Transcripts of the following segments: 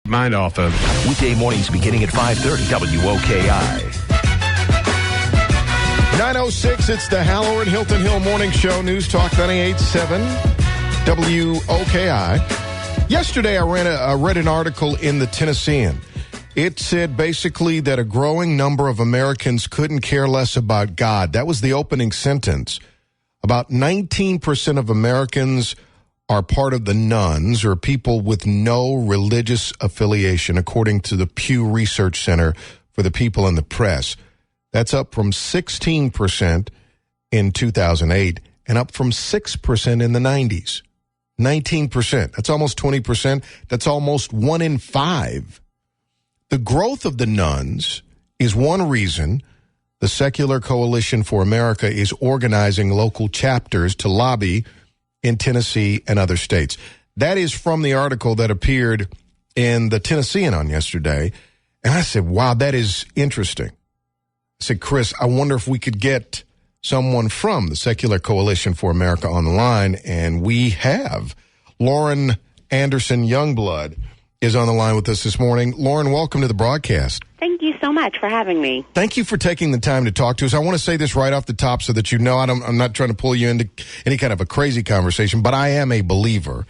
Mind off of. Weekday mornings beginning at 5:30 WOKI. 9:06, it's the Hallerin Hilton Hill Morning Show, Newstalk 98.7 WOKI. Yesterday, I read an article in the Tennessean. It said basically that a growing number of Americans couldn't care less about God. That was the opening sentence. About 19% of Americans are part of the nones, or people with no religious affiliation, according to the Pew Research Center for the People and the Press. That's up from 16% in 2008 and up from 6% in the 90s. 19%. That's almost 20%. That's almost 1 in 5. The growth of the nones is one reason the Secular Coalition for America is organizing local chapters to lobby in Tennessee and other states. That is from the article that appeared in the Tennessean on yesterday. And I said, wow, that is interesting. I said, Chris, I wonder if we could get someone from the Secular Coalition for America on the line, and we have. Lauren Anderson Youngblood is on the line with us this morning. Lauren, welcome to the broadcast. Thank you so much for having me. Thank you for taking the time to talk to us. I want to say this right off the top so that you know I'm not trying to pull you into any kind of a crazy conversation, but I am a believer.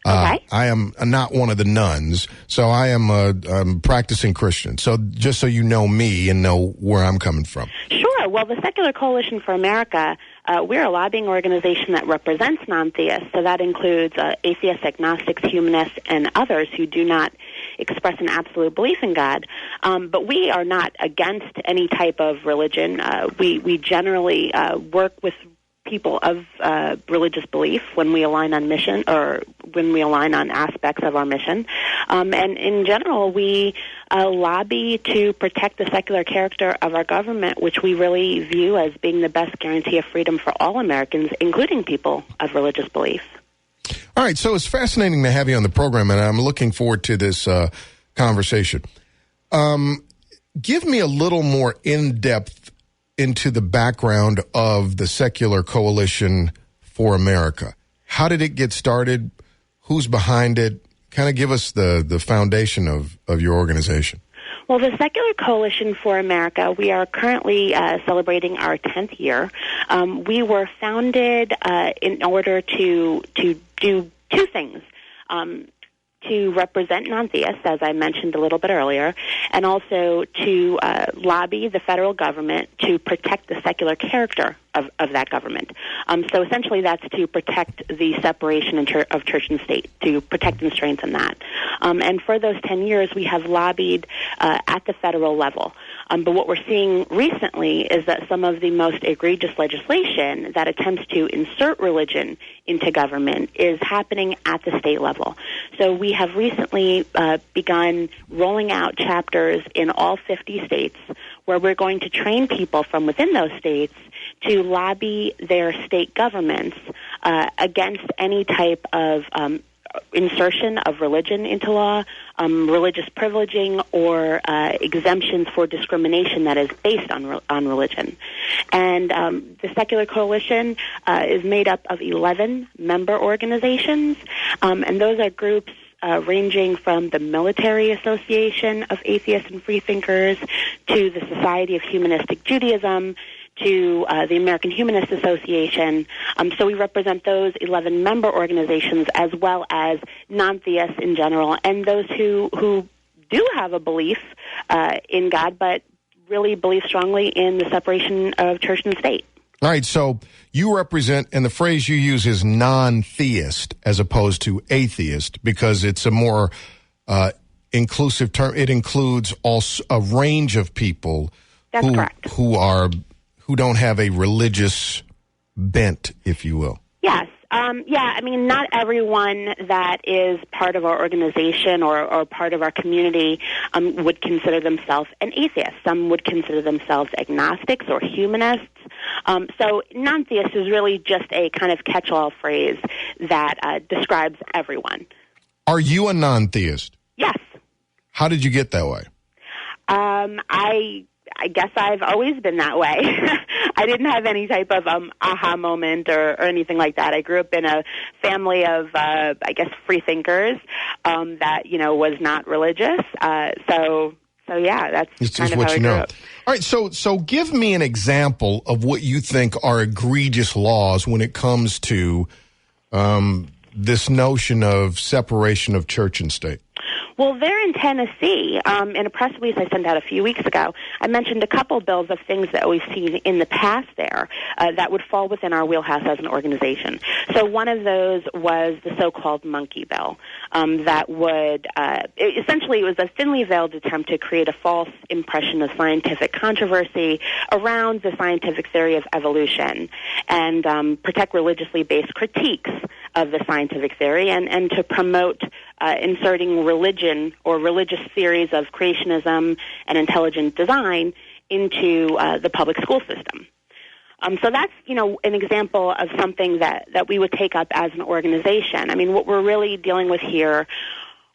Okay. I am not one of the nuns, so I am a practicing Christian. So just so you know me and know where I'm coming from. Sure. Well, the Secular Coalition for America, we're a lobbying organization that represents non-theists. So that includes atheists, agnostics, humanists, and others who do not express an absolute belief in God. But we are not against any type of religion. We generally work with people of religious belief when we align on mission or when we align on aspects of our mission. And in general, we lobby to protect the secular character of our government, which we really view as being the best guarantee of freedom for all Americans, including people of religious belief. All right, so it's fascinating to have you on the program, and I'm looking forward to this conversation. Give me a little more in-depth into the background of the Secular Coalition for America. How did it get started? Who's behind it? Kind of give us the foundation of your organization. Well, the Secular Coalition for America, we are currently celebrating our 10th year. We were founded in order to do two things. To represent non-theists, as I mentioned a little bit earlier, and also to lobby the federal government to protect the secular character of that government. So essentially that's to protect the separation of church and state, to protect and strengthen that. And for those 10 years, we have lobbied at the federal level. But what we're seeing recently is that some of the most egregious legislation that attempts to insert religion into government is happening at the state level. So we have recently begun rolling out chapters in all 50 states where we're going to train people from within those states to lobby their state governments against any type of insertion of religion into law, religious privileging, or exemptions for discrimination that is based on religion. And the Secular Coalition is made up of 11 member organizations, and those are groups ranging from the Military Association of Atheists and Freethinkers to the Society of Humanistic Judaism to the American Humanist Association. So we represent those 11 member organizations as well as non-theists in general and those who do have a belief in God but really believe strongly in the separation of church and state. All right, so you represent, and the phrase you use is non-theist as opposed to atheist because it's a more inclusive term. It includes a range of people who don't have a religious bent, if you will. Yes. I mean, not everyone that is part of our organization or part of our community would consider themselves an atheist. Some would consider themselves agnostics or humanists. So non-theist is really just a kind of catch-all phrase that describes everyone. Are you a non-theist? Yes. How did you get that way? I guess I've always been that way. I didn't have any type of aha moment or anything like that. I grew up in a family of, I guess, free thinkers that, was not religious. So yeah, that's it's kind just of what how you I grew know. up. All right, so give me an example of what you think are egregious laws when it comes to this notion of separation of church and state. Well, there in Tennessee, in a press release I sent out a few weeks ago, I mentioned a couple bills of things that we've seen in the past there that would fall within our wheelhouse as an organization. So one of those was the so-called monkey bill that would, essentially it was a thinly veiled attempt to create a false impression of scientific controversy around the scientific theory of evolution and protect religiously based critiques of the scientific theory and to promote inserting religion or religious theories of creationism and intelligent design into the public school system. So that's, an example of something that we would take up as an organization. I mean, what we're really dealing with here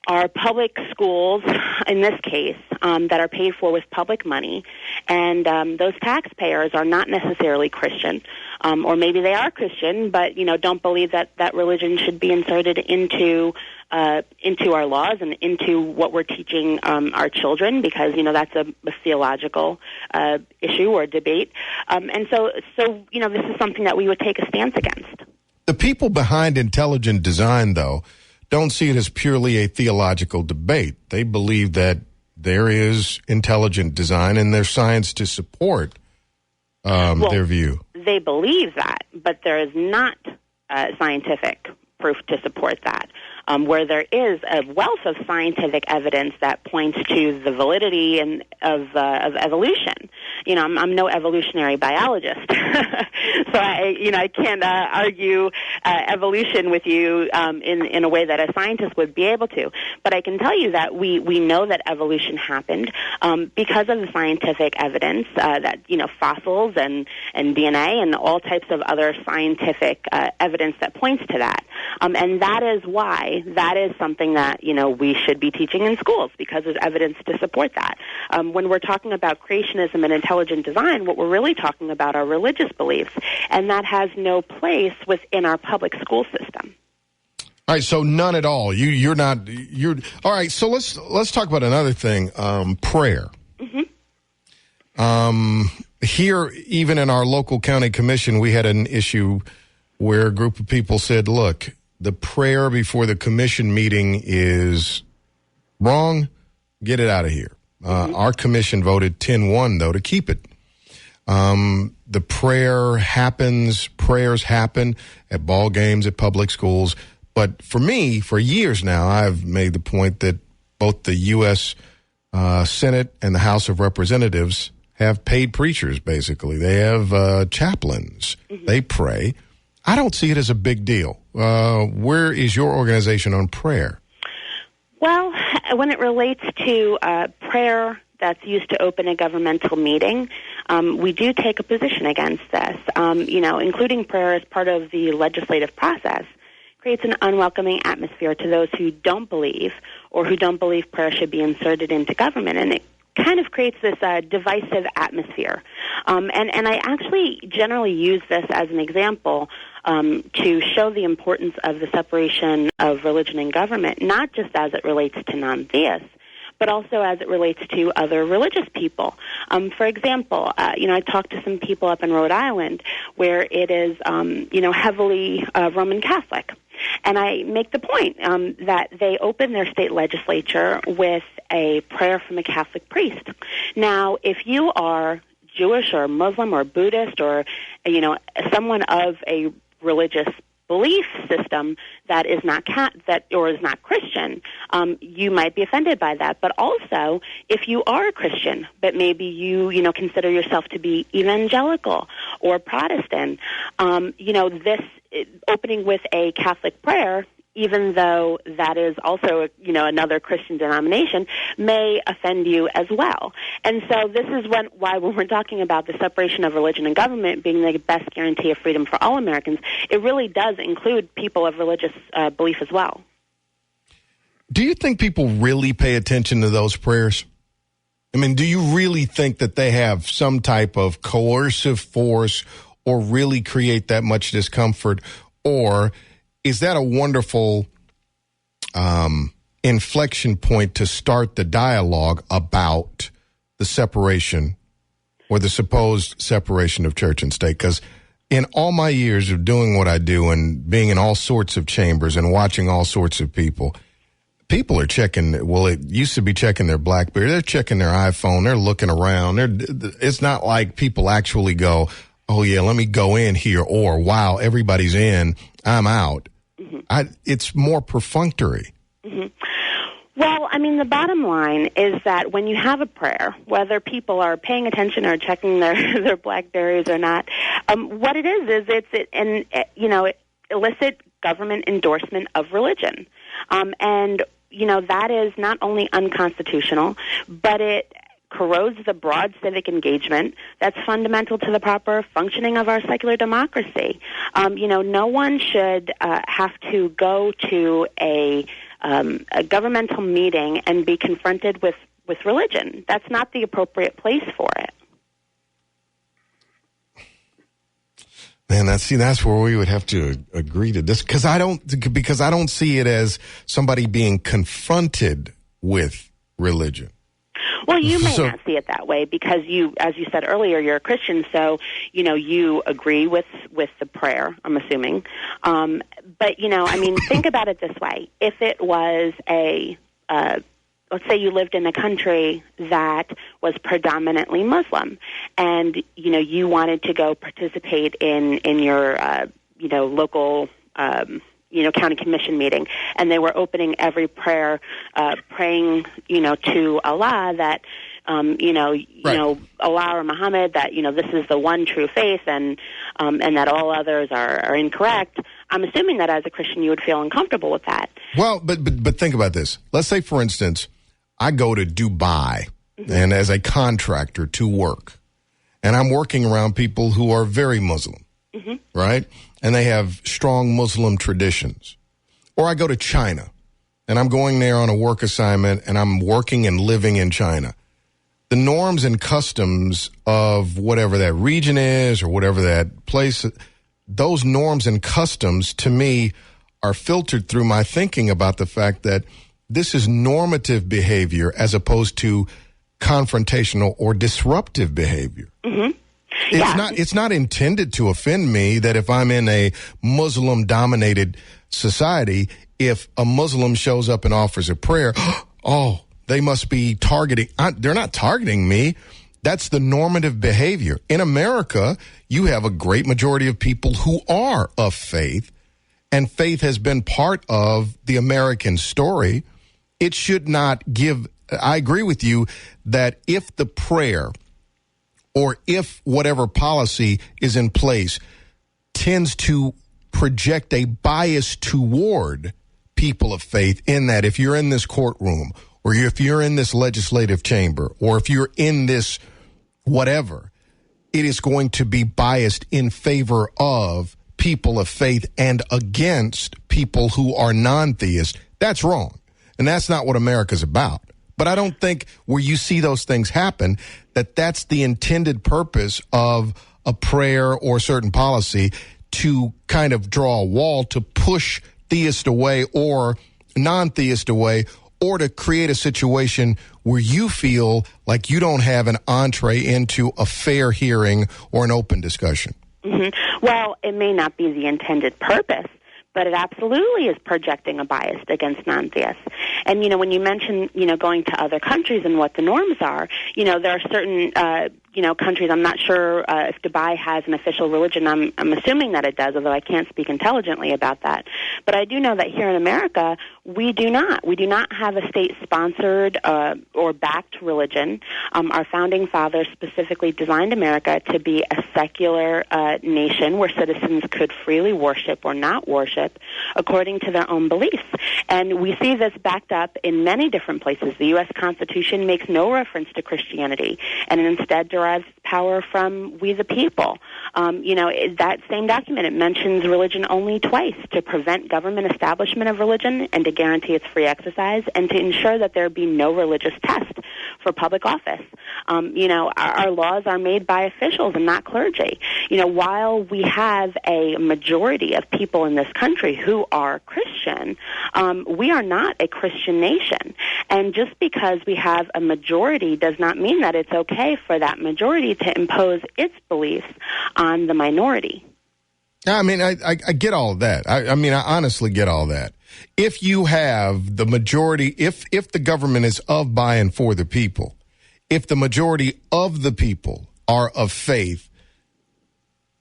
are public schools, in this case, that are paid for with public money, and those taxpayers are not necessarily Christian, or maybe they are Christian, but don't believe that religion should be inserted into our laws and into what we're teaching our children, because that's a theological issue or debate, and so this is something that we would take a stance against. The people behind intelligent design, though, don't see it as purely a theological debate. They believe that there is intelligent design and there's science to support their view. They believe that, but there is not scientific proof to support that. Where there is a wealth of scientific evidence that points to the validity of evolution. I'm no evolutionary biologist, so I can't argue evolution with you in a way that a scientist would be able to. But I can tell you that we know that evolution happened because of the scientific evidence that fossils and DNA and all types of other scientific evidence that points to that, and that is why. That is something that, we should be teaching in schools because there's evidence to support that. When we're talking about creationism and intelligent design, what we're really talking about are religious beliefs, and that has no place within our public school system. All right, so none at all. You're all right. So let's talk about another thing. Prayer. Mm-hmm. Here, even in our local county commission, we had an issue where a group of people said, "Look, the prayer before the commission meeting is wrong. Get it out of here." Our commission voted 10-1, though, to keep it. The prayers happen at ball games, at public schools. But for me, for years now, I've made the point that both the U.S. Senate and the House of Representatives have paid preachers, basically. They have chaplains. Mm-hmm. They pray. I don't see it as a big deal. Where is your organization on prayer? Well, when it relates to prayer that's used to open a governmental meeting, we do take a position against this. Including prayer as part of the legislative process creates an unwelcoming atmosphere to those who don't believe or who don't believe prayer should be inserted into government, and it kind of creates this divisive atmosphere. And I actually generally use this as an example to show the importance of the separation of religion and government, not just as it relates to non-theists, but also as it relates to other religious people. For example, I talked to some people up in Rhode Island where it is, heavily Roman Catholic. And I make the point that they open their state legislature with a prayer from a Catholic priest. Now, if you are Jewish or Muslim or Buddhist or, someone of a religious belief system that is not is not Christian, you might be offended by that. But also, if you are a Christian, but maybe you consider yourself to be evangelical or Protestant, this opening with a Catholic prayer, even though that is also, another Christian denomination, may offend you as well. And so this is why when we're talking about the separation of religion and government being the best guarantee of freedom for all Americans, it really does include people of religious belief as well. Do you think people really pay attention to those prayers? I mean, do you really think that they have some type of coercive force or really create that much discomfort? Or is that a wonderful inflection point to start the dialogue about the separation or the supposed separation of church and state? Because in all my years of doing what I do and being in all sorts of chambers and watching all sorts of people are checking, well, it used to be checking their BlackBerry. They're checking their iPhone. They're looking around. It's not like people actually go, oh, yeah, let me go in here, or, wow, everybody's in, I'm out. Mm-hmm. It's more perfunctory. Mm-hmm. Well, I mean, the bottom line is that when you have a prayer, whether people are paying attention or checking their BlackBerries or not, what it is it illicit government endorsement of religion. And, that is not only unconstitutional, but it corrodes the broad civic engagement that's fundamental to the proper functioning of our secular democracy. No one should have to go to a governmental meeting and be confronted with religion. That's not the appropriate place for it. Man, that's where we would have to agree to this, because I don't see it as somebody being confronted with religion. Well, you may not see it that way because you, as you said earlier, you're a Christian, so you agree with the prayer, I'm assuming. But think about it this way: if it was let's say you lived in a country that was predominantly Muslim, and you wanted to go participate in your local county commission meeting, and they were opening every prayer, praying to Allah that Allah or Muhammad, that this is the one true faith, and that all others are incorrect. I'm assuming that as a Christian you would feel uncomfortable with that. Well, but think about this. Let's say, for instance, I go to Dubai and as a contractor to work, and I'm working around people who are very Muslim, right? And they have strong Muslim traditions. Or I go to China and I'm going there on a work assignment and I'm working and living in China. The norms and customs of whatever that region is or whatever that place, those norms and customs to me are filtered through my thinking about the fact that this is normative behavior as opposed to confrontational or disruptive behavior. Mm-hmm. It's not intended to offend me that if I'm in a Muslim-dominated society, if a Muslim shows up and offers a prayer, they must be targeting. They're not targeting me. That's the normative behavior. In America, you have a great majority of people who are of faith, and faith has been part of the American story. It should not give. I agree with you that if the prayer or if whatever policy is in place tends to project a bias toward people of faith, in that if you're in this courtroom or if you're in this legislative chamber or if you're in this whatever, it is going to be biased in favor of people of faith and against people who are non-theist. That's wrong. And that's not what America's about. But I don't think where you see those things happen, that's the intended purpose of a prayer or a certain policy, to kind of draw a wall to push theist away or non-theist away, or to create a situation where you feel like you don't have an entree into a fair hearing or an open discussion. Mm-hmm. Well, it may not be the intended purpose, but it absolutely is projecting a bias against non-theists. And, when you mention, going to other countries and what the norms are, there are certain, countries. I'm not sure if Dubai has an official religion. I'm assuming that it does, although I can't speak intelligently about that. But I do know that here in America, we do not. We do not have a state-sponsored or backed religion. Our founding fathers specifically designed America to be a secular nation where citizens could freely worship or not worship according to their own beliefs. And we see this backed up in many different places. The U.S. Constitution makes no reference to Christianity, and it instead derives power from we the people. That same document, it mentions religion only twice: to prevent government establishment of religion and to guarantee its free exercise, and to ensure that there be no religious test for public office. Our laws are made by officials and not clergy. While we have a majority of people in this country who are Christian, we are not a Christian nation. And just because we have a majority does not mean that it's okay for that majority to impose its beliefs on the minority. I mean, I get all of that. I honestly get all that. If you have the majority, if the government is of, by, and for the people, if the majority of the people are of faith,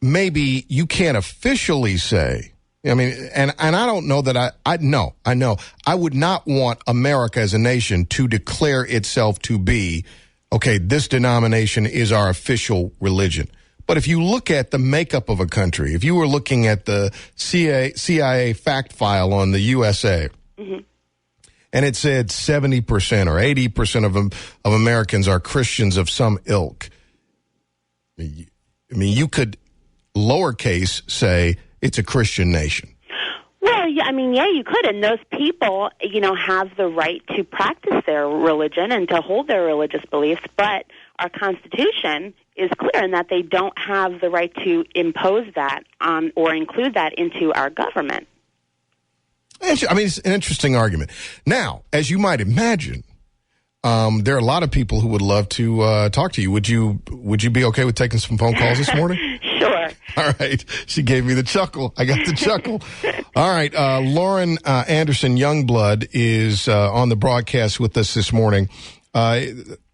maybe you can't officially say, and I don't know that I know. I would not want America as a nation to declare itself to be, okay, this denomination is our official religion. But if you look at the makeup of a country, if you were looking at the CIA fact file on the USA, mm-hmm. and it said 70% or 80% of Americans are Christians of some ilk, you could lowercase say it's a Christian nation. Well, yeah, you could, and those people, have the right to practice their religion and to hold their religious beliefs, but our Constitution is clear in that they don't have the right to impose that on or include that into our government. It's an interesting argument. Now, as you might imagine, there are a lot of people who would love to talk to you. Would you be okay with taking some phone calls this morning? Sure. All right. She gave me the chuckle. I got the chuckle. All right. Lauren Anderson Youngblood is on the broadcast with us this morning.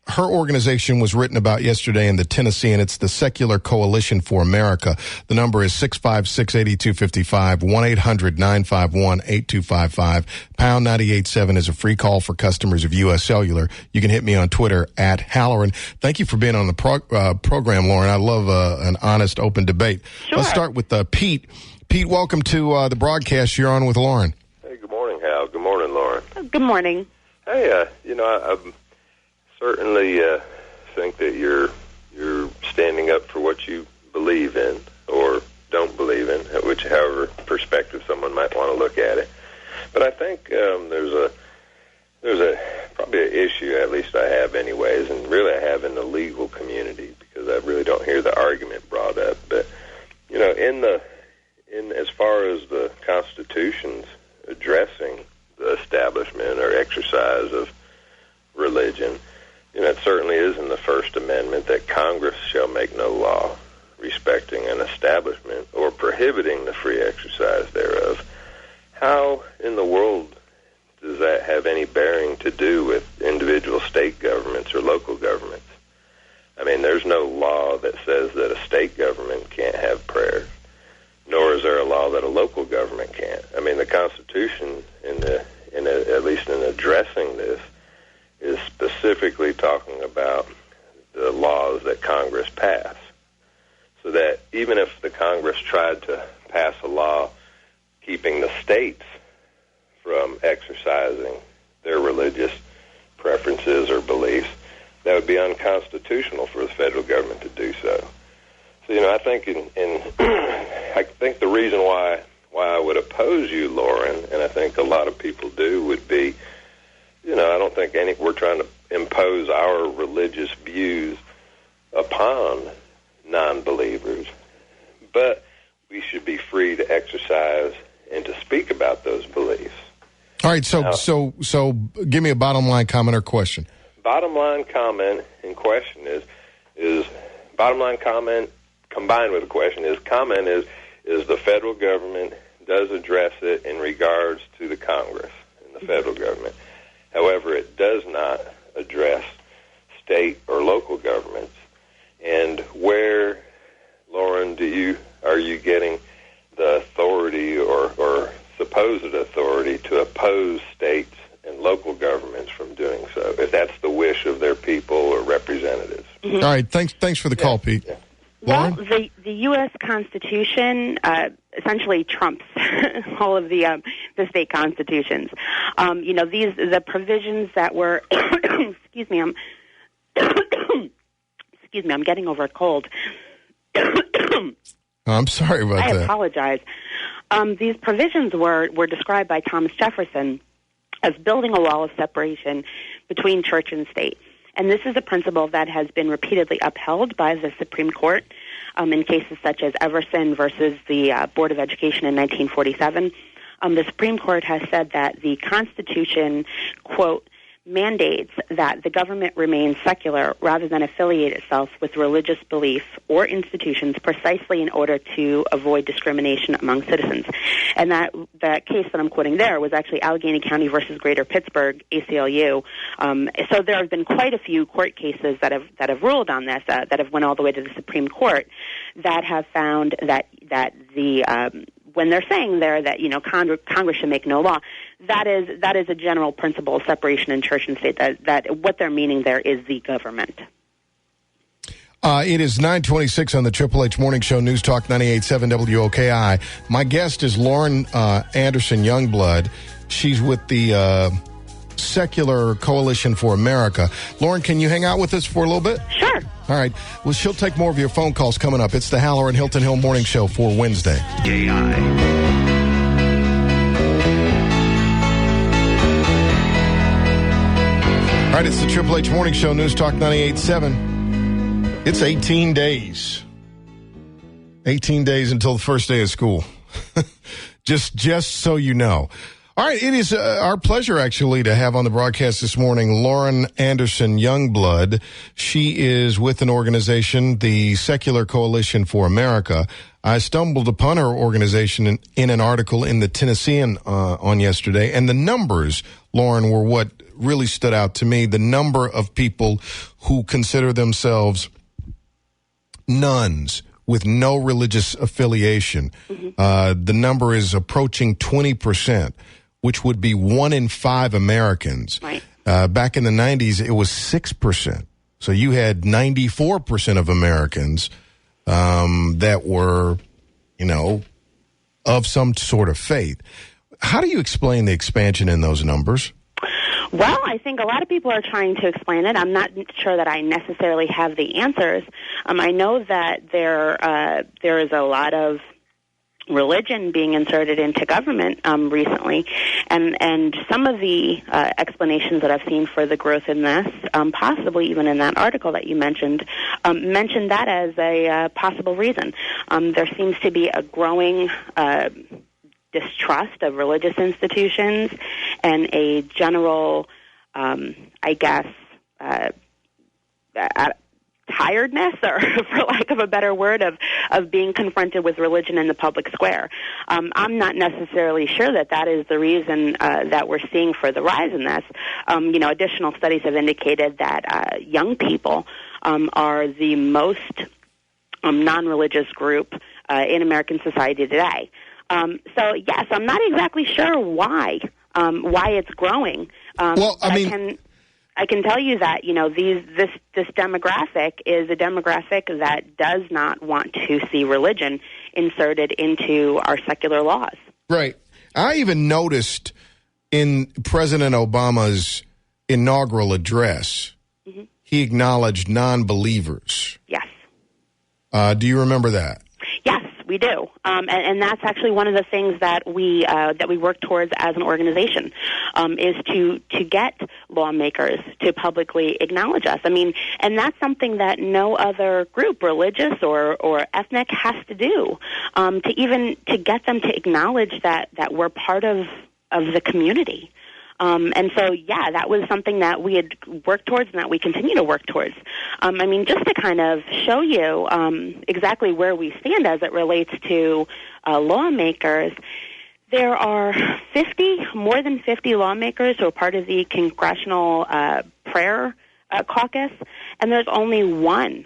Her organization was written about yesterday in the Tennessee, and it's the Secular Coalition for America. The number is 656-8255, 1-800-951-8255. Pound 98.7 is a free call for customers of U.S. Cellular. You can hit me on Twitter at Hallerin. Thank you for being on the program, Lauren. I love an honest, open debate. Sure. Let's start with Pete. Pete, welcome to the broadcast. You're on with Lauren. Hey, good morning, Hal. Good morning, Lauren. Good morning. Hey, I certainly think that you're standing up for what you believe in or don't believe in, however perspective someone might want to look at it. But I think there's probably an issue, at least I have anyways, and really I have in the legal community because I really don't hear the argument brought up. But in as far as the Constitution's addressing the establishment or exercise of religion, it certainly is in the First Amendment that Congress shall make no law respecting an establishment or prohibiting the free exercise thereof. How in the world does that have any bearing to do with individual state governments or local governments? There's no law that says that a state government can't have prayers, nor is there a law that a local government can't. The Constitution, at least in addressing this, is specifically talking about the laws that Congress pass. So that even if the Congress tried to pass a law keeping the states from exercising their religious preferences or beliefs, that would be unconstitutional for the federal government to do so. So, I think I think the reason why I would oppose you, Lauren, and I think a lot of people do, would be, I don't think we're trying to impose our religious views upon non-believers, but we should be free to exercise and to speak about those beliefs. All right, so give me a bottom line comment or question. Bottom line comment and question is bottom line comment combined with a question is the federal government does address it in regards to the Congress and the federal government. However, it does not address state or local governments. And where, Lauren, are you getting the authority or supposed authority to oppose states and local governments from doing so, if that's the wish of their people or representatives? Mm-hmm. All right, thanks for the call, Pete. Yeah. Well, the U.S. Constitution essentially trumps all of the state constitutions. The provisions that were excuse me, I'm getting over a cold. I'm sorry about that. I apologize. These provisions were described by Thomas Jefferson as building a wall of separation between church and state. And this is a principle that has been repeatedly upheld by the Supreme Court in cases such as Everson versus the Board of Education in 1947. The Supreme Court has said that the Constitution, quote, mandates that the government remain secular rather than affiliate itself with religious belief or institutions precisely in order to avoid discrimination among citizens. And that case that I'm quoting there was actually Allegheny County versus Greater Pittsburgh, ACLU. So there have been quite a few court cases that have ruled on this, that have went all the way to the Supreme Court, that have found that the when they're saying there that, you know, Congress should make no law, that is a general principle of separation in church and state, that what they're meaning there is the government. It is 9:26 on the Triple H Morning Show, Newstalk 98.7 WOKI. My guest is Lauren Anderson Youngblood. She's with the Secular Coalition for America. Lauren, can you hang out with us for a little bit? Sure. All right. Well, she'll take more of your phone calls coming up. It's the Hallerin Hilton Hill Morning Show for Wednesday. AI. All right, it's the Triple H Morning Show, News Talk 98.7. It's 18 days. 18 days until the first day of school. just so you know. All right, it is our pleasure, actually, to have on the broadcast this morning Lauren Anderson Youngblood. She is with an organization, the Secular Coalition for America. I stumbled upon her organization in an article in the Tennessean on yesterday, and the numbers, Lauren, were what really stood out to me. The number of people who consider themselves nuns with no religious affiliation. Mm-hmm. The number is approaching 20%. Which would be 1 in 5 Americans. Right. Back in the 90s, it was 6%. So you had 94% of Americans that were, you know, of some sort of faith. How do you explain the expansion in those numbers? Well, I think a lot of people are trying to explain it. I'm not sure that I necessarily have the answers. I know that there is a lot of religion being inserted into government recently, and some of the explanations that I've seen for the growth in this, possibly even in that article that you mentioned that as a possible reason. There seems to be a growing distrust of religious institutions and a general, tiredness, or for lack of a better word, of being confronted with religion in the public square. I'm not necessarily sure that is the reason that we're seeing for the rise in this. Additional studies have indicated that young people are the most non-religious group in American society today. So yes, I'm not exactly sure why it's growing. I can tell you that, this demographic is a demographic that does not want to see religion inserted into our secular laws. Right. I even noticed in President Obama's inaugural address, mm-hmm. he acknowledged non-believers. Yes. Do you remember that? Yes, we do. And that's actually one of the things that we work towards as an organization, is to get lawmakers to publicly acknowledge us. I mean, and that's something that no other group, religious or ethnic, has to do, to get them to acknowledge that we're part of the community. And so, yeah, that was something that we had worked towards and that we continue to work towards. Just to kind of show you exactly where we stand as it relates to lawmakers, there are more than 50 lawmakers who are part of the Congressional Prayer Caucus, and there's only one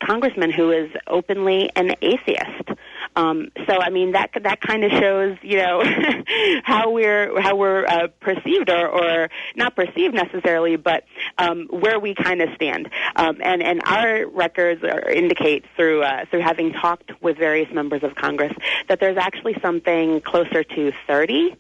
congressman who is openly an atheist. That kind of shows, how we're perceived, or not perceived necessarily, but where we kind of stand. And our records indicate through having talked with various members of Congress that there's actually something closer to 30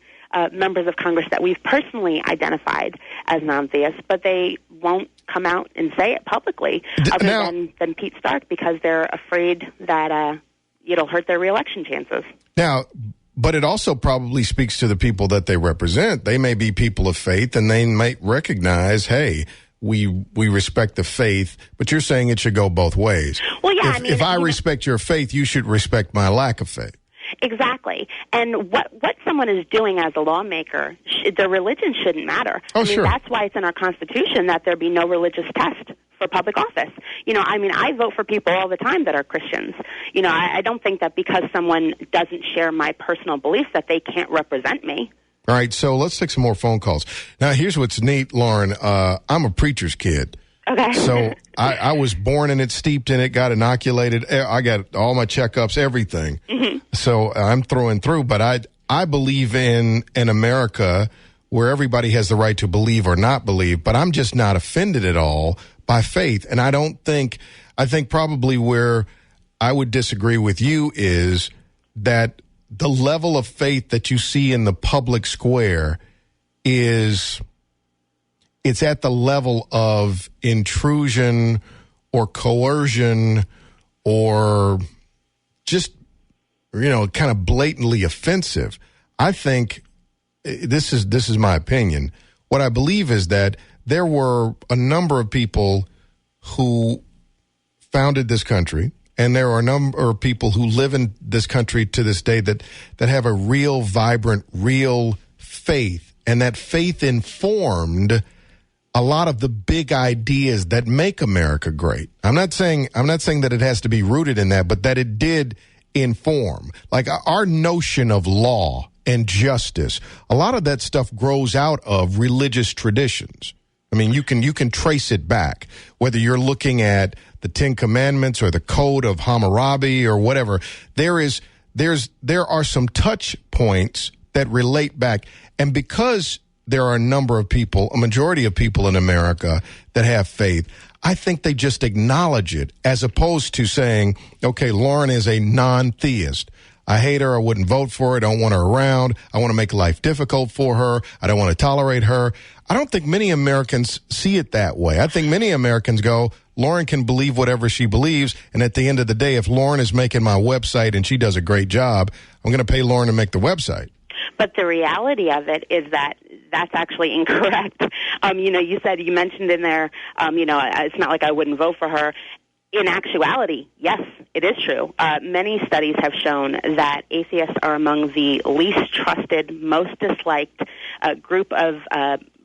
members of Congress that we've personally identified as non-theists, but they won't come out and say it publicly, than Pete Stark, because they're afraid that it'll hurt their reelection chances. Now, but it also probably speaks to the people that they represent. They may be people of faith, and they might recognize, hey, we respect the faith, but you're saying it should go both ways. Well, yeah, if I respect your faith, you should respect my lack of faith. Exactly. And what someone is doing as a lawmaker, their religion shouldn't matter. Oh, sure. That's why it's in our Constitution that there be no religious test for public office. I vote for people all the time that are Christians. I don't think that because someone doesn't share my personal beliefs that they can't represent me. All right, so let's take some more phone calls. Now, here's what's neat, Lauren. I'm a preacher's kid. Okay. So I was born in it, steeped in it, got inoculated. I got all my checkups, everything. Mm-hmm. So I'm through and through. But I believe in an America where everybody has the right to believe or not believe, but I'm just not offended at all by faith. And I think probably where I would disagree with you is that the level of faith that you see in the public square it's at the level of intrusion or coercion or just, kind of blatantly offensive. I think this is my opinion. What I believe is that there were a number of people who founded this country, and there are a number of people who live in this country to this day that have a real vibrant, real faith, and that faith informed a lot of the big ideas that make America great. I'm not saying that it has to be rooted in that, but that it did inform. Like our notion of law and justice, a lot of that stuff grows out of religious traditions. I mean, you can trace it back, whether you're looking at the Ten Commandments or the Code of Hammurabi or whatever. There are some touch points that relate back, and because there are a majority of people in America that have faith, I think they just acknowledge it as opposed to saying, okay, Lauren is a non-theist. I hate her. I wouldn't vote for her. I don't want her around. I want to make life difficult for her. I don't want to tolerate her. I don't think many Americans see it that way. I think many Americans go, Lauren can believe whatever she believes, and at the end of the day, if Lauren is making my website and she does a great job, I'm going to pay Lauren to make the website. But the reality of it is that that's actually incorrect. You mentioned in there, it's not like I wouldn't vote for her. In actuality, yes, it is true. Many studies have shown that atheists are among the least trusted, most disliked group of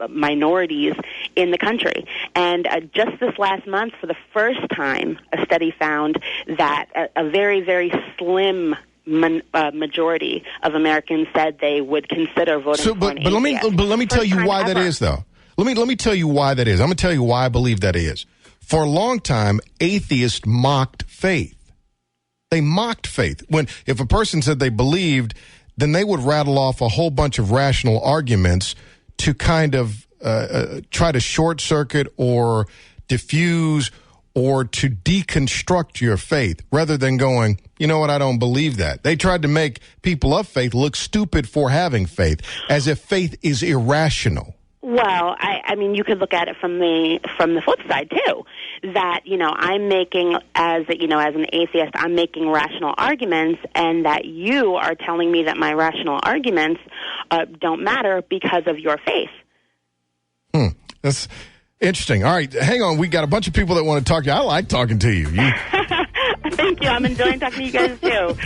minorities in the country. And just this last month, for the first time, a study found that a very, very slim majority of Americans said they would consider voting for an atheist. But let me tell you why that is, though. Let me tell you why that is. I'm going to tell you why I believe that is. For a long time, atheists mocked faith. They mocked faith. If a person said they believed, then they would rattle off a whole bunch of rational arguments to kind of try to short circuit or diffuse or to deconstruct your faith rather than going, you know what, I don't believe that. They tried to make people of faith look stupid for having faith, as if faith is irrational. Well, I mean, you could look at it from the flip side too. That I'm making as an atheist, I'm making rational arguments, and that you are telling me that my rational arguments don't matter because of your faith. That's interesting. All right, hang on. We got a bunch of people that want to talk to you. I like talking to you. Thank you. I'm enjoying talking to you guys, too.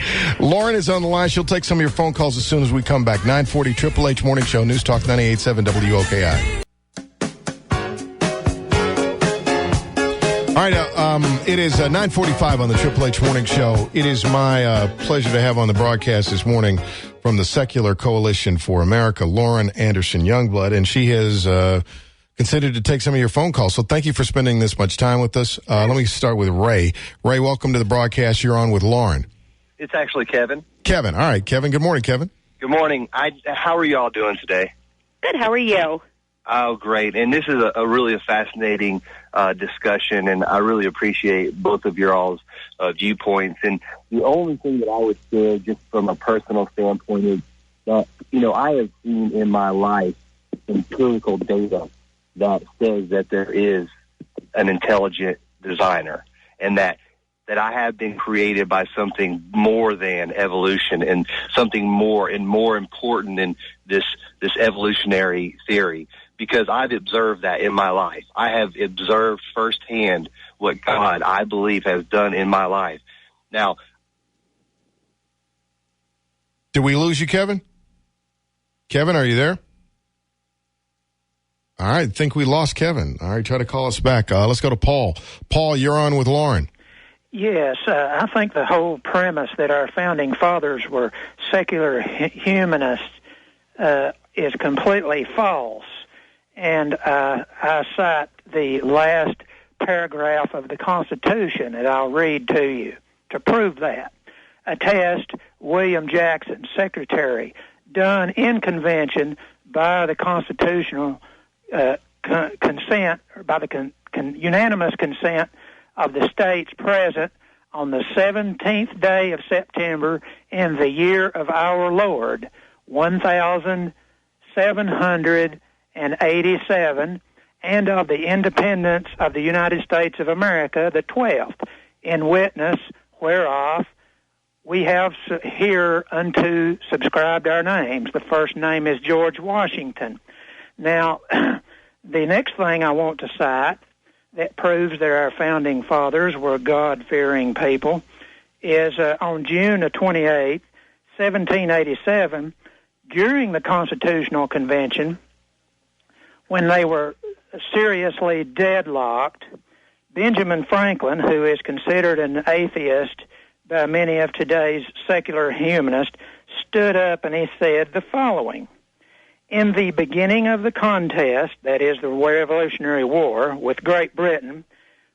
Lauren is on the line. She'll take some of your phone calls as soon as we come back. 940 Triple H Morning Show, Newstalk 98.7 WOKI. All right, it is 9:45 on the Triple H Morning Show. It is my pleasure to have on the broadcast this morning from the Secular Coalition for America, Lauren Anderson Youngblood, and she has considered to take some of your phone calls. So thank you for spending this much time with us. Let me start with Ray. Ray, welcome to the broadcast. You're on with Lauren. It's actually Kevin. Kevin. All right, Kevin. Good morning, Kevin. Good morning. How are you all doing today? Good. How are you? Oh, great. And this is a really fascinating discussion, and I really appreciate both of your all's viewpoints. And the only thing that I would share just from a personal standpoint is that, I have seen in my life empirical data that says that there is an intelligent designer, and that I have been created by something more than evolution and something more and more important than this evolutionary theory. because I've observed that in my life. I have observed firsthand what God, I believe, has done in my life. Now, did we lose you, Kevin? Kevin, are you there? All right, I think we lost Kevin. All right, try to call us back. Let's go to Paul. Paul, you're on with Lauren. Yes, I think the whole premise that our founding fathers were secular humanists is completely false. And I cite the last paragraph of the Constitution that I'll read to you to prove that. Attest William Jackson, Secretary, done in convention by the constitutional consent, by the unanimous consent of the states present on the 17th day of September in the year of our Lord, 1787, and of the independence of the United States of America, the 12th, in witness whereof we have hereunto subscribed our names. The first name is George Washington. Now, the next thing I want to cite that proves that our founding fathers were God-fearing people is on June 28, 1787, during the Constitutional Convention, when they were seriously deadlocked, Benjamin Franklin, who is considered an atheist by many of today's secular humanists, stood up and he said the following: in the beginning of the contest, that is the Revolutionary War, with Great Britain,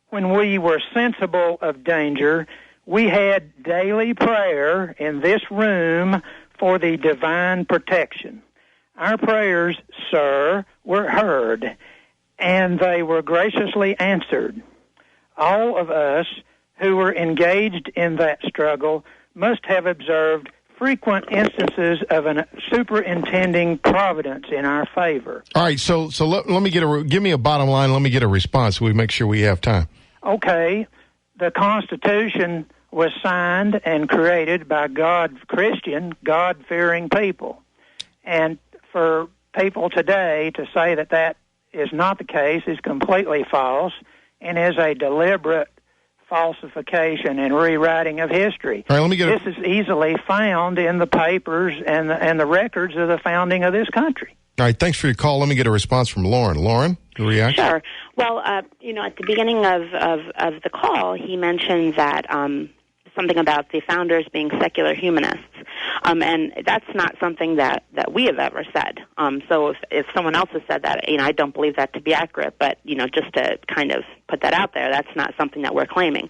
when we were sensible of danger, we had daily prayer in this room for the divine protection. Our prayers, sir, were heard, and they were graciously answered. All of us who were engaged in that struggle must have observed frequent instances of a superintending providence in our favor. All right, so let me give me a bottom line. Let me get a response so we make sure we have time. Okay, the Constitution was signed and created by God-fearing people. And for people today to say that that is not the case is completely false and is a deliberate falsification and rewriting of history. All right, this is easily found in the papers and the records of the founding of this country. All right, thanks for your call. Let me get a response from Lauren. Lauren, your reaction? Sure. Well, at the beginning of the call, he mentioned that something about the founders being secular humanists. And that's not something that we have ever said. So if someone else has said that, I don't believe that to be accurate, but, just to kind of put that out there, that's not something that we're claiming.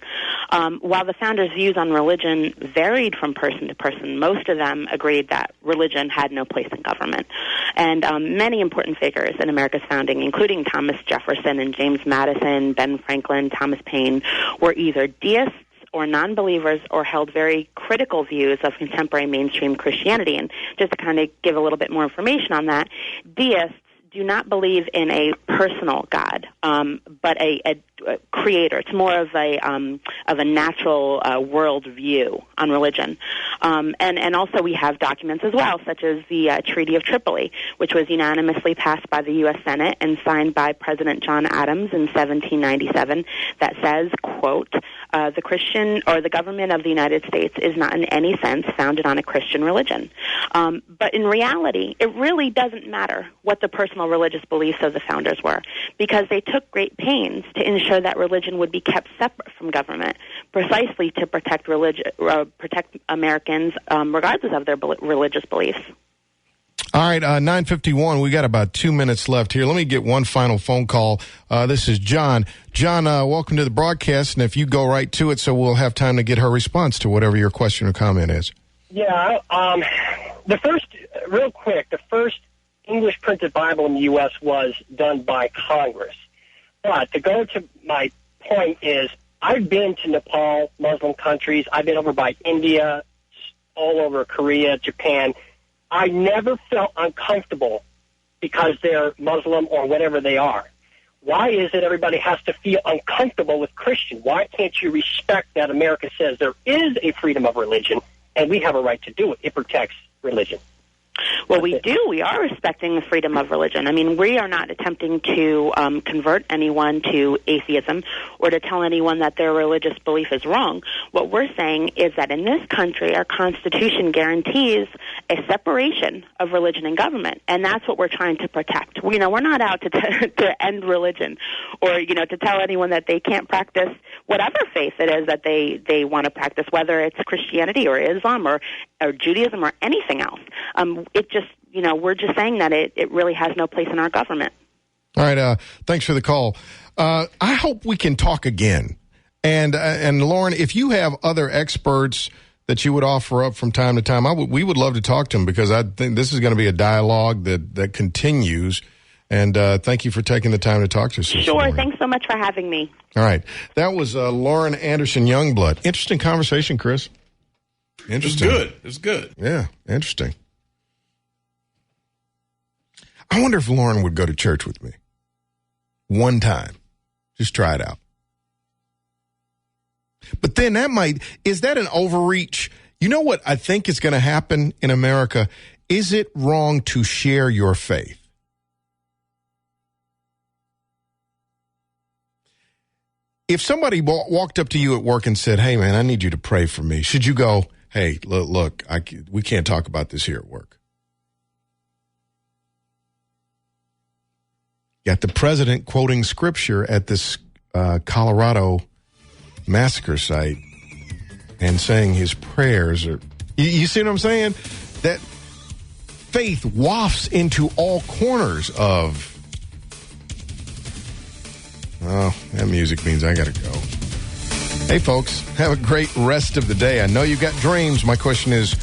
While the founders' views on religion varied from person to person, most of them agreed that religion had no place in government. And many important figures in America's founding, including Thomas Jefferson and James Madison, Ben Franklin, Thomas Paine, were either deists or non-believers or held very critical views of contemporary mainstream Christianity. And just to kind of give a little bit more information on that, deists do not believe in a personal God, but a creator. It's more of a natural world view on religion. And also we have documents as well, such as the Treaty of Tripoli, which was unanimously passed by the U.S. Senate and signed by President John Adams in 1797, that says, quote, the Christian or the government of the United States is not in any sense founded on a Christian religion. But in reality, it really doesn't matter what the personal religious beliefs of the founders were, because they took great pains to ensure that religion would be kept separate from government, precisely to protect Americans regardless of their religious beliefs. All right, 9:51. We got about 2 minutes left here. Let me get one final phone call. This is John. John, welcome to the broadcast, and if you go right to it, so we'll have time to get her response to whatever your question or comment is. Yeah, the first English printed Bible in the U.S. was done by Congress. But to go to my point is, I've been to Nepal, Muslim countries. I've been over by India, all over Korea, Japan. I never felt uncomfortable because they're Muslim or whatever they are. Why is it everybody has to feel uncomfortable with Christian? Why can't you respect that America says there is a freedom of religion and we have a right to do it? It protects religion. Well, we do. We are respecting the freedom of religion. I mean, we are not attempting to convert anyone to atheism or to tell anyone that their religious belief is wrong. What we're saying is that in this country, our Constitution guarantees a separation of religion and government, and that's what we're trying to protect. We're not out to end religion or, to tell anyone that they can't practice whatever faith it is that they want to practice, whether it's Christianity or Islam or Judaism or anything else. It just, we're just saying that it really has no place in our government. All right. Thanks for the call. I hope we can talk again. And Lauren, if you have other experts that you would offer up from time to time, we would love to talk to them, because I think this is going to be a dialogue that continues. And thank you for taking the time to talk to us. Sure. Thanks so much for having me. All right. That was Lauren Anderson Youngblood. Interesting conversation, Chris. Interesting. It's good. Yeah, interesting. I wonder if Lauren would go to church with me one time. Just try it out. But then is that an overreach? You know what I think is going to happen in America? Is it wrong to share your faith? If somebody walked up to you at work and said, "Hey, man, I need you to pray for me," should you go, "Hey, look, we can't talk about this here at work"? Got the president quoting scripture at this Colorado massacre site and saying his prayers are... You see what I'm saying? That faith wafts into all corners of... Oh, that music means I got to go. Hey, folks, have a great rest of the day. I know you've got dreams. My question is,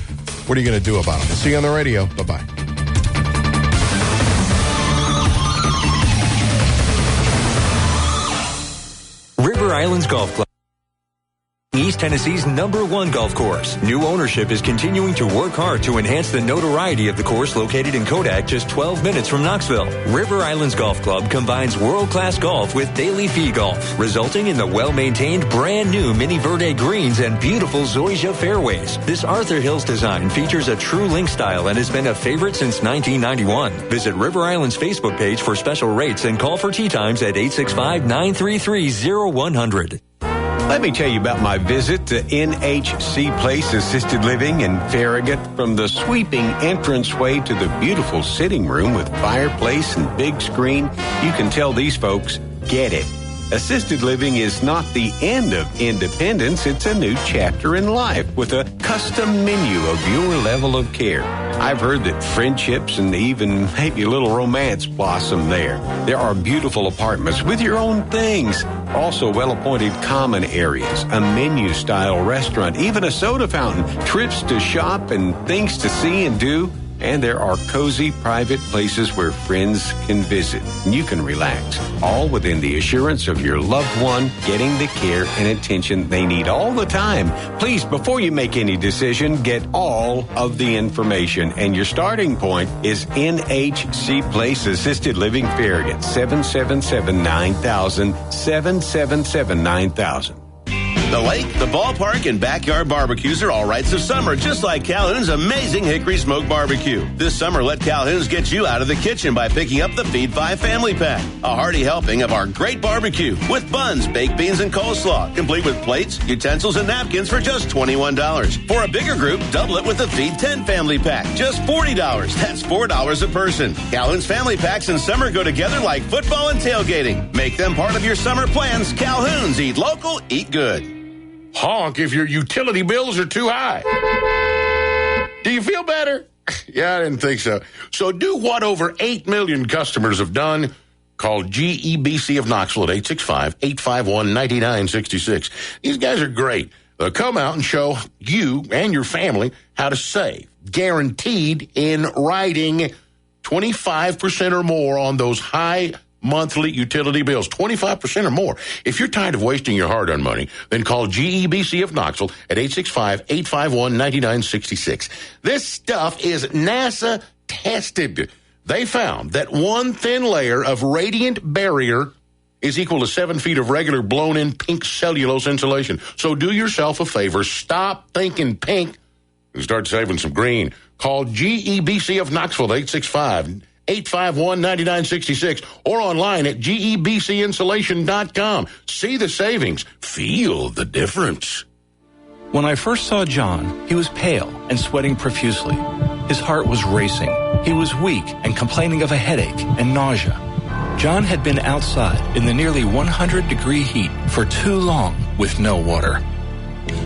what are you going to do about them? We'll see you on the radio. Bye-bye. River Islands Golf Club, East Tennessee's #1 golf course. New ownership is continuing to work hard to enhance the notoriety of the course located in Kodak, just 12 minutes from Knoxville. River Islands Golf Club combines world-class golf with daily fee golf, resulting in the well-maintained brand-new Mini Verde greens and beautiful Zoysia fairways. This Arthur Hills design features a true link style and has been a favorite since 1991. Visit River Islands Facebook page for special rates and call for tee times at 865-933-0100. Let me tell you about my visit to NHC Place Assisted Living in Farragut. From the sweeping entranceway to the beautiful sitting room with fireplace and big screen, you can tell these folks get it. Assisted living is not the end of independence. It's a new chapter in life with a custom menu of your level of care. I've heard that friendships and even maybe a little romance blossom there. There are beautiful apartments with your own things. Also well-appointed common areas, a menu-style restaurant, even a soda fountain, trips to shop and things to see and do. And there are cozy private places where friends can visit and you can relax, all within the assurance of your loved one getting the care and attention they need all the time. Please, before you make any decision, get all of the information. And your starting point is NHC Place Assisted Living Farragut, 777-9000, 777-9000. The lake, the ballpark, and backyard barbecues are all rights of summer, just like Calhoun's amazing Hickory Smoke Barbecue. This summer, let Calhoun's get you out of the kitchen by picking up the Feed 5 Family Pack, a hearty helping of our great barbecue with buns, baked beans, and coleslaw, complete with plates, utensils, and napkins for just $21. For a bigger group, double it with the Feed 10 Family Pack, just $40. That's $4 a person. Calhoun's Family Packs in summer go together like football and tailgating. Make them part of your summer plans. Calhoun's, eat local, eat good. Honk if your utility bills are too high. Do you feel better? Yeah, I didn't think so. So do what over 8 million customers have done. Call GEBC of Knoxville at 865-851-9966. These guys are great. They'll come out and show you and your family how to save. Guaranteed in writing 25% or more on those high monthly utility bills, 25% or more. If you're tired of wasting your hard-earned money, then call GEBC of Knoxville at 865-851-9966. This stuff is NASA tested. They found that one thin layer of radiant barrier is equal to 7 feet of regular blown-in pink cellulose insulation. So do yourself a favor. Stop thinking pink. and start saving some green. Call GEBC of Knoxville at 865-851-9966 or online at gebcinsulation.com. See the savings. Feel the difference. When I first saw John, he was pale and sweating profusely. His heart was racing. He was weak and complaining of a headache and nausea. John had been outside in the nearly 100-degree heat for too long with no water.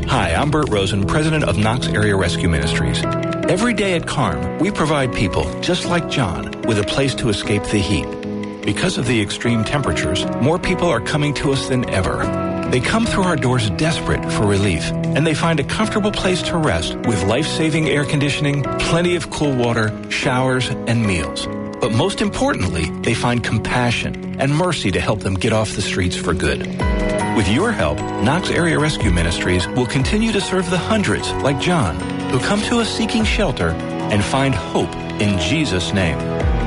Hi, I'm Burt Rosen, president of Knox Area Rescue Ministries. Every day at CARM, we provide people just like John with a place to escape the heat. Because of the extreme temperatures, more people are coming to us than ever. They come through our doors desperate for relief, and they find a comfortable place to rest with life-saving air conditioning, plenty of cool water, showers, and meals. But most importantly, they find compassion and mercy to help them get off the streets for good. With your help, Knox Area Rescue Ministries will continue to serve the hundreds like John who come to us seeking shelter and find hope in Jesus' name.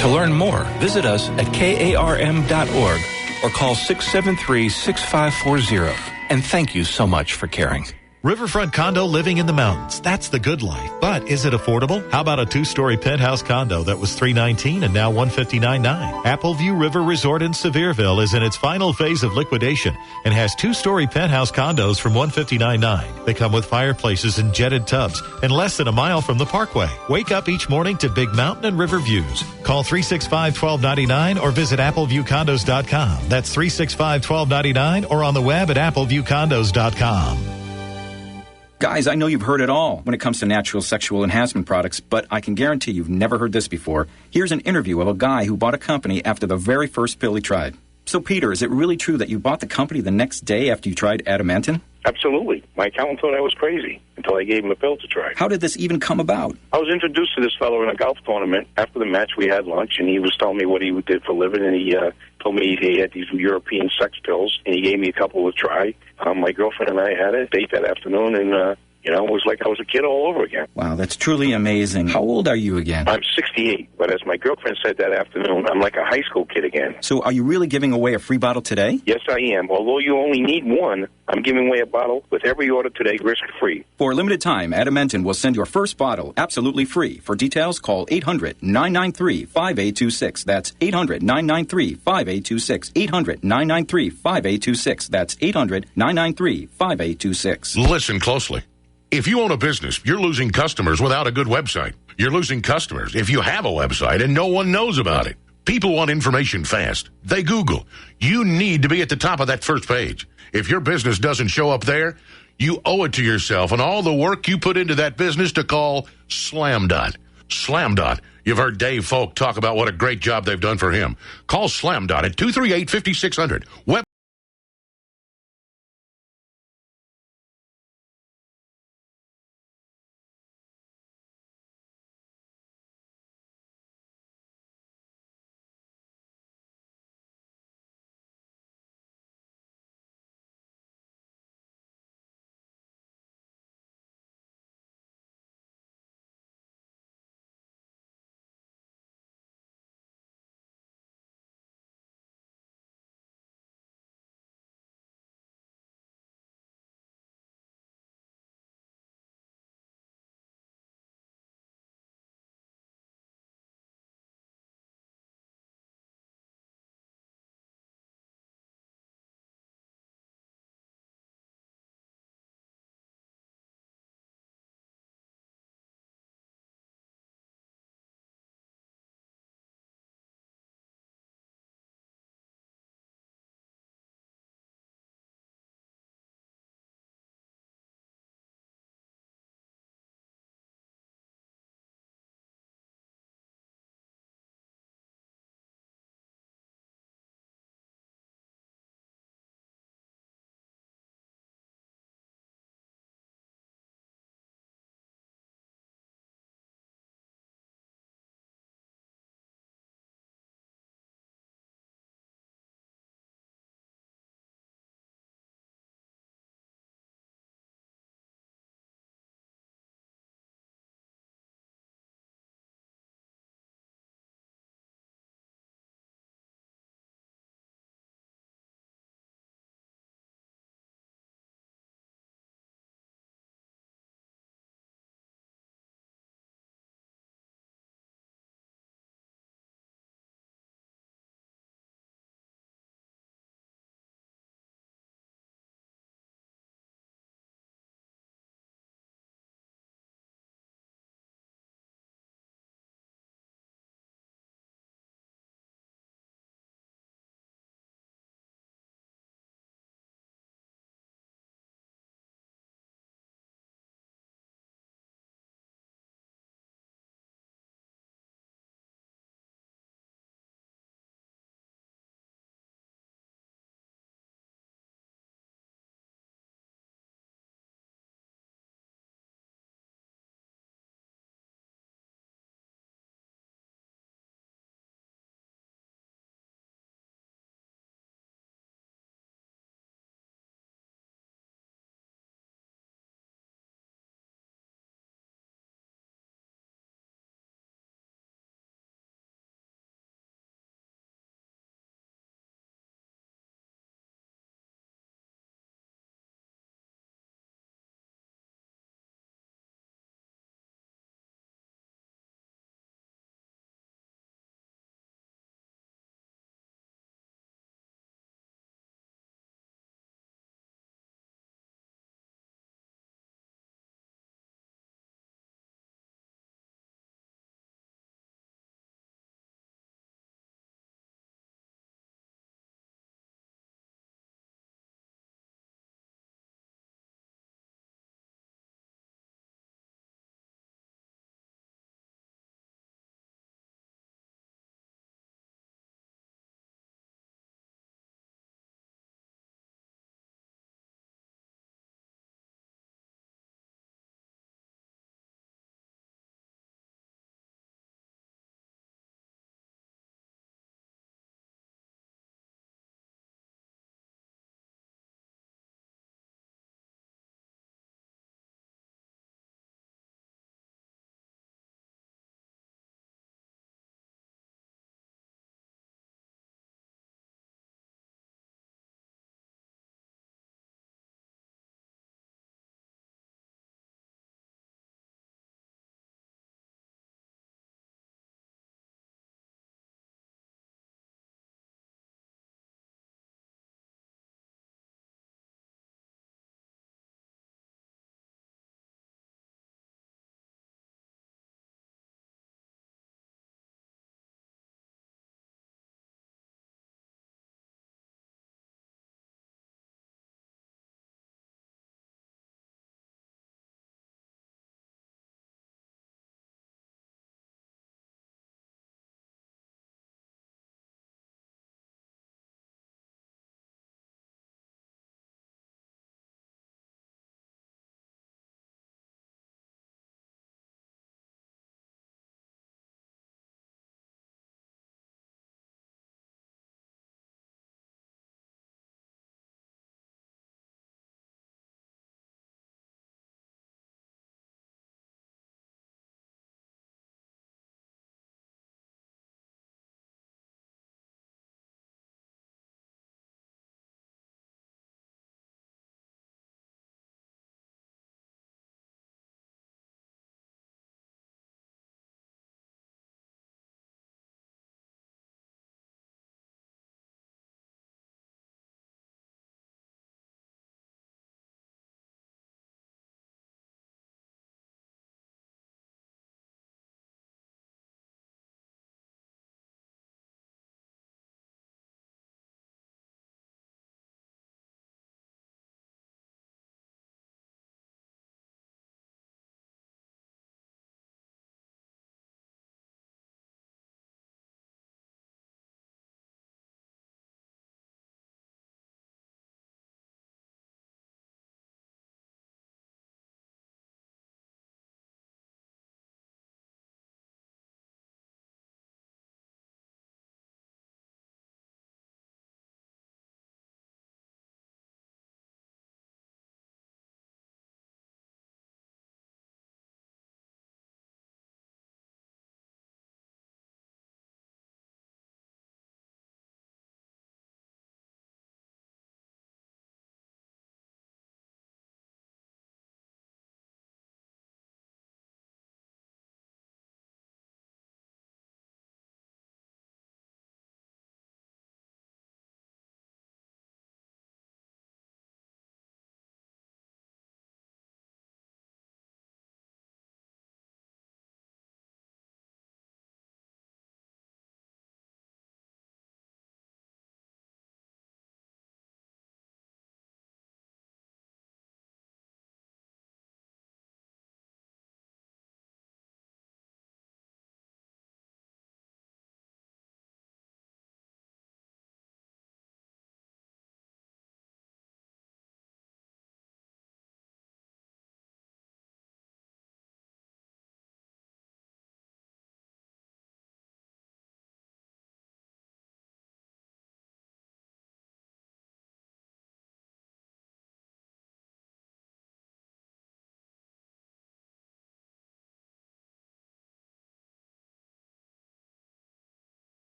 To learn more, visit us at karm.org or call 673-6540. And thank you so much for caring. Riverfront condo living in the mountains. That's the good life. But is it affordable? How about a 2-story penthouse condo that was $319 and now $159.9? Appleview River Resort in Sevierville is in its final phase of liquidation and has 2-story penthouse condos from $159.9. They come with fireplaces and jetted tubs and less than a mile from the parkway. Wake up each morning to big mountain and river views. Call 365-1299 or visit appleviewcondos.com. That's 365-1299 or on the web at appleviewcondos.com. Guys, I know you've heard it all when it comes to natural sexual enhancement products, but I can guarantee you've never heard this before. Here's an interview of a guy who bought a company after the very first pill he tried. So, Peter, is it really true that you bought the company the next day after you tried Adamantin? Absolutely. My accountant thought I was crazy until I gave him a pill to try. How did this even come about? I was introduced to this fellow in a golf tournament. After the match, we had lunch, and he was telling me what he did for a living, and he told me he had these European sex pills, and he gave me a couple to try. My girlfriend and I had a date that afternoon, and it was like I was a kid all over again. Wow, that's truly amazing. How old are you again? I'm 68, but as my girlfriend said that afternoon, I'm like a high school kid again. So are you really giving away a free bottle today? Yes, I am. Although you only need one, I'm giving away a bottle with every order today, risk-free. For a limited time, Adamantin will send your first bottle absolutely free. For details, call 800-993-5826. That's 800-993-5826. 800-993-5826. That's 800-993-5826. Listen closely. If you own a business, you're losing customers without a good website. You're losing customers if you have a website and no one knows about it. People want information fast. They Google. You need to be at the top of that first page. If your business doesn't show up there, you owe it to yourself and all the work you put into that business to call Slamdot. Slamdot. You've heard Dave Folk talk about what a great job they've done for him. Call Slamdot at 238-5600. Website